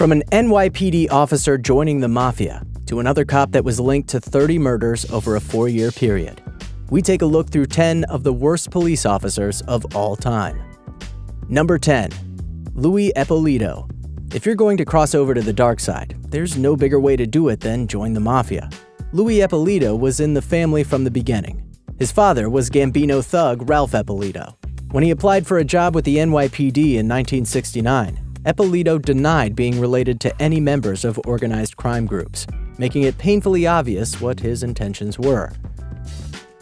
From an NYPD officer joining the mafia to another cop that was linked to 30 murders over a 4-year period, we take a look through 10 of the worst police officers of all time. Number 10. Louis Ippolito. If you're going to cross over to the dark side, there's no bigger way to do it than join the mafia. Louis Ippolito was in the family from the beginning. His father was Gambino thug Ralph Ippolito. When he applied for a job with the NYPD in 1969, Ippolito denied being related to any members of organized crime groups, making it painfully obvious what his intentions were.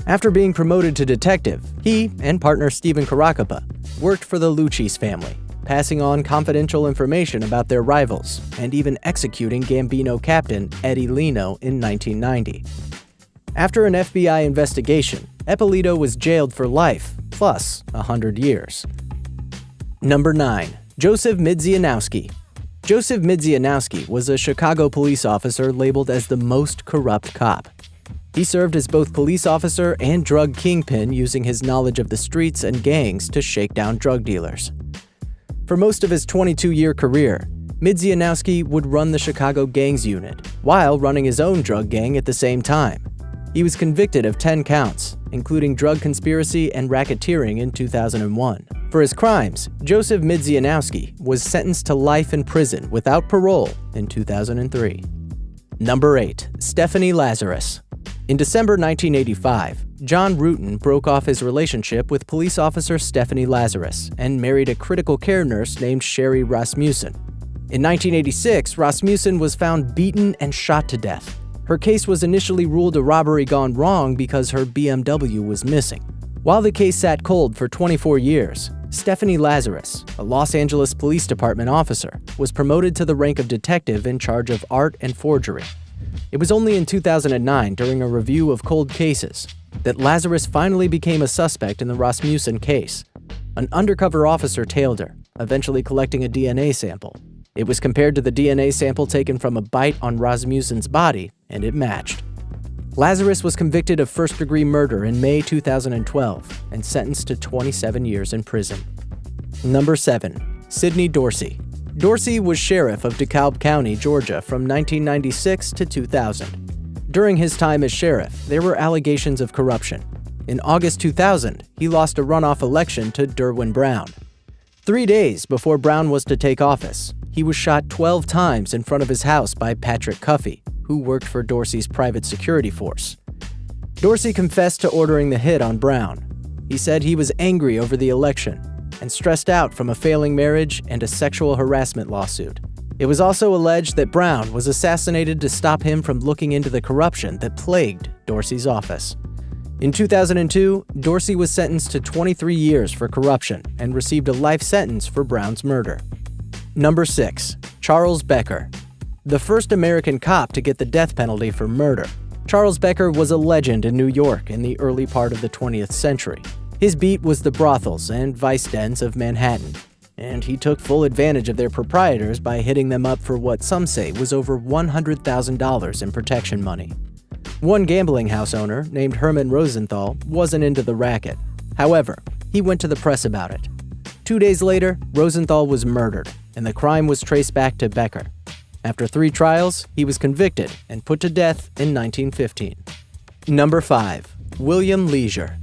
After being promoted to detective, he and partner Stephen Caracappa worked for the Lucis family, passing on confidential information about their rivals and even executing Gambino captain Eddie Leno in 1990. After an FBI investigation, Ippolito was jailed for life, plus 100 years. Number 9. Joseph Midzianowski. Joseph Midzianowski was a Chicago police officer labeled as the most corrupt cop. He served as both police officer and drug kingpin, using his knowledge of the streets and gangs to shake down drug dealers. For most of his 22-year career, Midzianowski would run the Chicago Gangs unit, while running his own drug gang at the same time. He was convicted of 10 counts, including drug conspiracy and racketeering in 2001. For his crimes, Joseph Midzianowski was sentenced to life in prison without parole in 2003. Number 8. Stephanie Lazarus. In December 1985, John Ruetten broke off his relationship with police officer Stephanie Lazarus and married a critical care nurse named Sherry Rasmussen. In 1986, Rasmussen was found beaten and shot to death. Her case was initially ruled a robbery gone wrong because her BMW was missing. While the case sat cold for 24 years, Stephanie Lazarus, a Los Angeles Police Department officer, was promoted to the rank of detective in charge of art and forgery. It was only in 2009, during a review of cold cases, that Lazarus finally became a suspect in the Rasmussen case. An undercover officer tailed her, eventually collecting a DNA sample. It was compared to the DNA sample taken from a bite on Rasmussen's body, and it matched. Lazarus was convicted of first-degree murder in May 2012 and sentenced to 27 years in prison. Number 7. Sidney Dorsey. Dorsey was sheriff of DeKalb County, Georgia from 1996 to 2000. During his time as sheriff, there were allegations of corruption. In August 2000, he lost a runoff election to Derwin Brown. 3 days before Brown was to take office, he was shot 12 times in front of his house by Patrick Cuffey, who worked for Dorsey's private security force. Dorsey confessed to ordering the hit on Brown. He said he was angry over the election and stressed out from a failing marriage and a sexual harassment lawsuit. It was also alleged that Brown was assassinated to stop him from looking into the corruption that plagued Dorsey's office. In 2002, Dorsey was sentenced to 23 years for corruption and received a life sentence for Brown's murder. Number 6. Charles Becker. The first American cop to get the death penalty for murder, Charles Becker was a legend in New York in the early part of the 20th century. His beat was the brothels and vice dens of Manhattan, and he took full advantage of their proprietors by hitting them up for what some say was over $100,000 in protection money. One gambling house owner, named Herman Rosenthal, wasn't into the racket. However, he went to the press about it. 2 days later, Rosenthal was murdered, and the crime was traced back to Becker. After 3 trials, he was convicted and put to death in 1915. Number 5. William Leisure.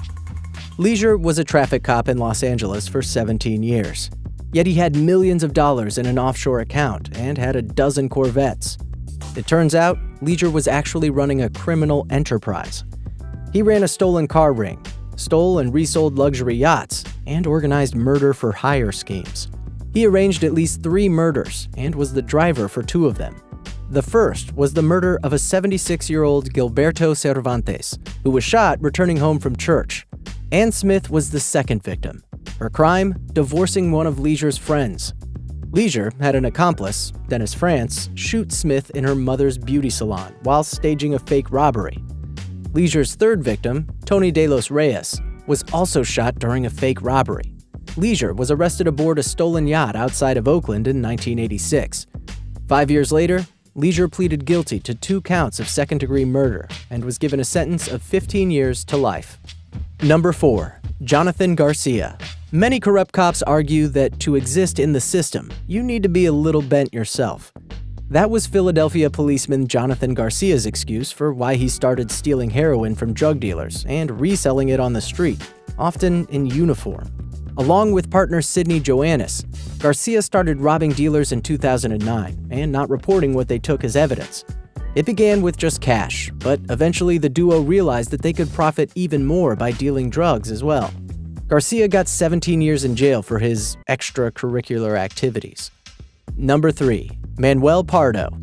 Leisure was a traffic cop in Los Angeles for 17 years. Yet he had millions of dollars in an offshore account and had a dozen Corvettes. It turns out, Leisure was actually running a criminal enterprise. He ran a stolen car ring, stole and resold luxury yachts, and organized murder-for-hire schemes. He arranged at least 3 murders and was the driver for 2 of them. The first was the murder of a 76-year-old Gilberto Cervantes, who was shot returning home from church. Ann Smith was the second victim. Her crime, divorcing one of Leisure's friends. Leisure had an accomplice, Dennis France, shoot Smith in her mother's beauty salon while staging a fake robbery. Leisure's third victim, Tony De Los Reyes, was also shot during a fake robbery. Leisure was arrested aboard a stolen yacht outside of Oakland in 1986. 5 years later, Leisure pleaded guilty to 2 counts of second-degree murder and was given a sentence of 15 years to life. Number 4. Jonathan Garcia. Many corrupt cops argue that to exist in the system, you need to be a little bent yourself. That was Philadelphia policeman Jonathan Garcia's excuse for why he started stealing heroin from drug dealers and reselling it on the street, often in uniform. Along with partner Sidney Joannis, Garcia started robbing dealers in 2009 and not reporting what they took as evidence. It began with just cash, but eventually the duo realized that they could profit even more by dealing drugs as well. Garcia got 17 years in jail for his extracurricular activities. Number 3. Manuel Pardo.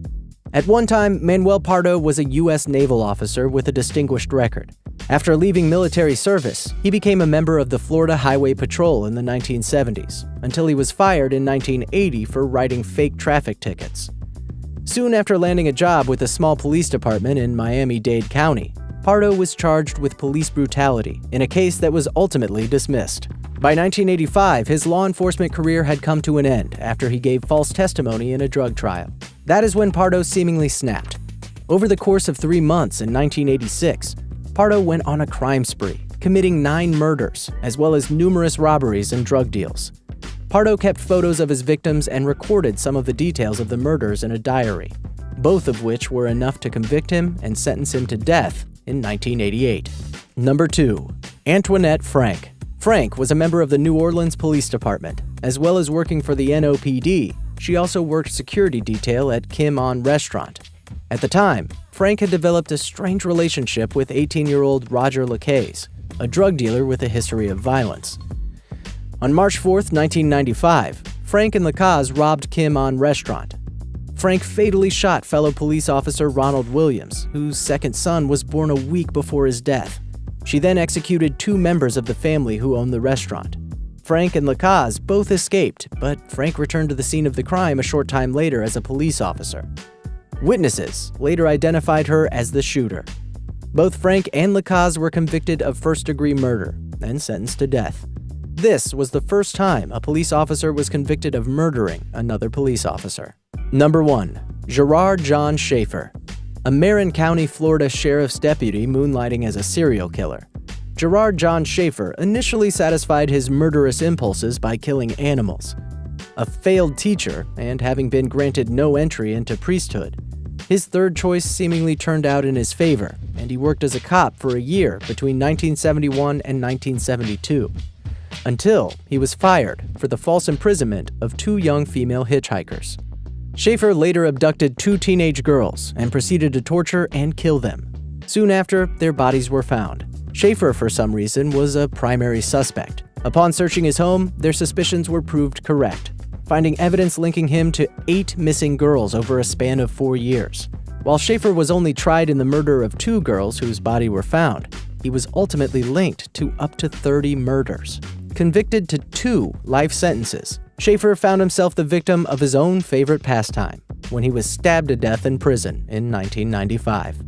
At one time, Manuel Pardo was a U.S. naval officer with a distinguished record. After leaving military service, he became a member of the Florida Highway Patrol in the 1970s, until he was fired in 1980 for writing fake traffic tickets. Soon after landing a job with a small police department in Miami-Dade County, Pardo was charged with police brutality in a case that was ultimately dismissed. By 1985, his law enforcement career had come to an end after he gave false testimony in a drug trial. That is when Pardo seemingly snapped. Over the course of 3 months in 1986, Pardo went on a crime spree, committing 9 murders, as well as numerous robberies and drug deals. Pardo kept photos of his victims and recorded some of the details of the murders in a diary, both of which were enough to convict him and sentence him to death in 1988. Number 2. Antoinette Frank. Frank was a member of the New Orleans Police Department. As well as working for the NOPD, she also worked security detail at Kim On Restaurant. At the time, Frank had developed a strange relationship with 18-year-old Roger Lacaze, a drug dealer with a history of violence. On March 4, 1995, Frank and Lacaze robbed Kim On Restaurant. Frank fatally shot fellow police officer Ronald Williams, whose second son was born a week before his death. She then executed 2 members of the family who owned the restaurant. Frank and Lacaze both escaped, but Frank returned to the scene of the crime a short time later as a police officer. Witnesses later identified her as the shooter. Both Frank and Lacaze were convicted of first-degree murder and sentenced to death. This was the first time a police officer was convicted of murdering another police officer. Number 1. Gerard John Schaefer. A Marin County, Florida sheriff's deputy moonlighting as a serial killer. Gerard John Schaefer initially satisfied his murderous impulses by killing animals. A failed teacher and having been granted no entry into priesthood, his third choice seemingly turned out in his favor, and he worked as a cop for a year between 1971 and 1972, until he was fired for the false imprisonment of 2 young female hitchhikers. Schaefer later abducted 2 teenage girls and proceeded to torture and kill them. Soon after, their bodies were found. Schaefer, for some reason, was a primary suspect. Upon searching his home, their suspicions were proved correct, finding evidence linking him to 8 missing girls over a span of 4 years. While Schaefer was only tried in the murder of 2 girls whose bodies were found, he was ultimately linked to up to 30 murders. Convicted to 2 life sentences, Schaefer found himself the victim of his own favorite pastime when he was stabbed to death in prison in 1995.